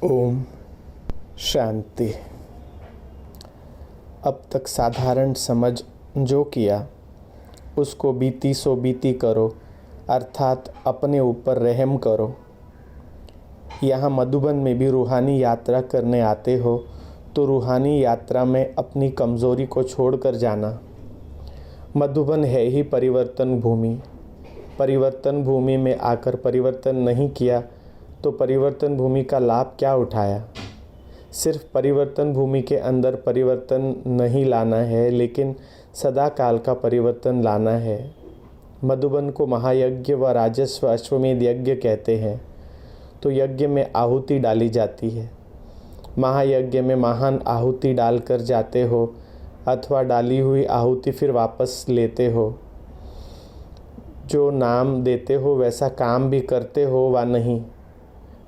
ओम शांति। अब तक साधारण समझ जो किया उसको बीती सो बीती करो, अर्थात अपने ऊपर रहम करो। यहाँ मधुबन में भी रूहानी यात्रा करने आते हो तो रूहानी यात्रा में अपनी कमज़ोरी को छोड़कर जाना। मधुबन है ही परिवर्तन भूमि। परिवर्तन भूमि में आकर परिवर्तन नहीं किया तो परिवर्तन भूमि का लाभ क्या उठाया। सिर्फ परिवर्तन भूमि के अंदर परिवर्तन नहीं लाना है, लेकिन सदा काल का परिवर्तन लाना है। मधुबन को महायज्ञ व राजस्व अश्वमेध यज्ञ कहते हैं। तो यज्ञ में आहुति डाली जाती है। महायज्ञ में महान आहुति डालकर जाते हो अथवा डाली हुई आहुति फिर वापस लेते हो। जो नाम देते हो वैसा काम भी करते हो वा नहीं।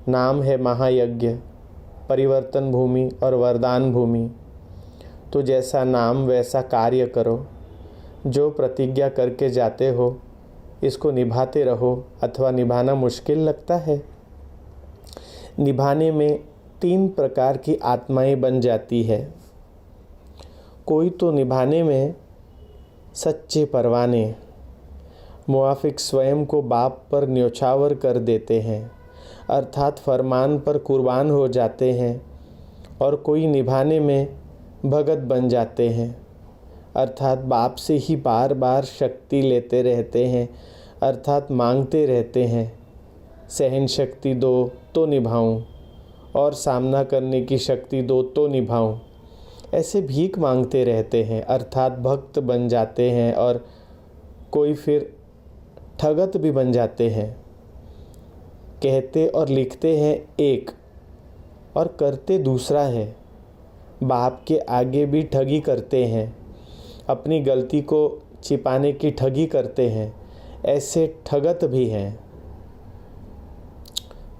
नाम है महायज्ञ, परिवर्तन भूमि और वरदान भूमि। तो जैसा नाम वैसा कार्य करो। जो प्रतिज्ञा करके जाते हो इसको निभाते रहो। अथवा निभाना मुश्किल लगता है। निभाने में 3 प्रकार की आत्माएं बन जाती है। कोई तो निभाने में सच्चे परवाने मुआफिक स्वयं को बाप पर न्योछावर कर देते हैं, अर्थात फरमान पर कुर्बान हो जाते हैं। और कोई निभाने में भगत बन जाते हैं, अर्थात बाप से ही बार बार शक्ति लेते रहते हैं, अर्थात मांगते रहते हैं। सहन शक्ति दो तो निभाऊं और सामना करने की शक्ति दो तो निभाऊं। ऐसे भीख मांगते रहते हैं, अर्थात भक्त बन जाते हैं। और कोई फिर ठगत भी बन जाते हैं। कहते और लिखते हैं एक और करते दूसरा है। बाप के आगे भी ठगी करते हैं, अपनी गलती को छिपाने की ठगी करते हैं। ऐसे ठगत भी हैं।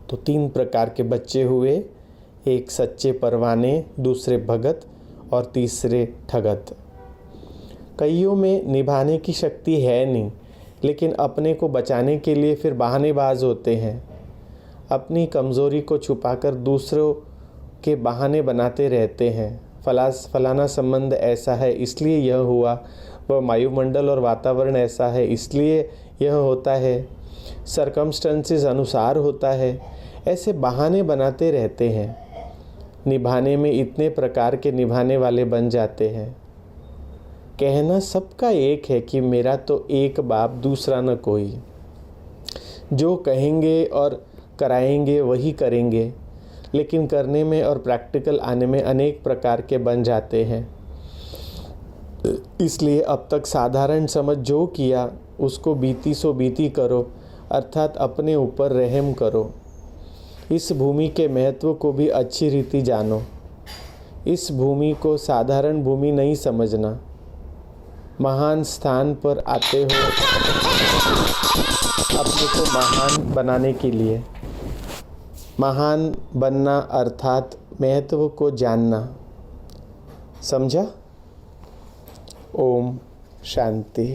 तो 3 प्रकार के बच्चे हुए, एक सच्चे परवाने, दूसरे भगत और तीसरे ठगत। कईयों में निभाने की शक्ति है नहीं, लेकिन अपने को बचाने के लिए फिर बहानेबाज होते हैं। अपनी कमज़ोरी को छुपाकर दूसरों के बहाने बनाते रहते हैं। फलाना संबंध ऐसा है इसलिए यह हुआ, वह वायुमंडल और वातावरण ऐसा है इसलिए यह होता है, सरकमस्टेंसेस अनुसार होता है। ऐसे बहाने बनाते रहते हैं। निभाने में इतने प्रकार के निभाने वाले बन जाते हैं। कहना सबका एक है कि मेरा तो एक बाप दूसरा न कोई। जो कहेंगे और कराएंगे वही करेंगे, लेकिन करने में और प्रैक्टिकल आने में अनेक प्रकार के बन जाते हैं। इसलिए अब तक साधारण समझ जो किया उसको बीती सो बीती करो, अर्थात अपने ऊपर रहम करो। इस भूमि के महत्व को भी अच्छी रीति जानो। इस भूमि को साधारण भूमि नहीं समझना। महान स्थान पर आते हो अपने को महान बनाने के लिए। महान बनना अर्थात महत्व को जानना। समझा? ओम शांति।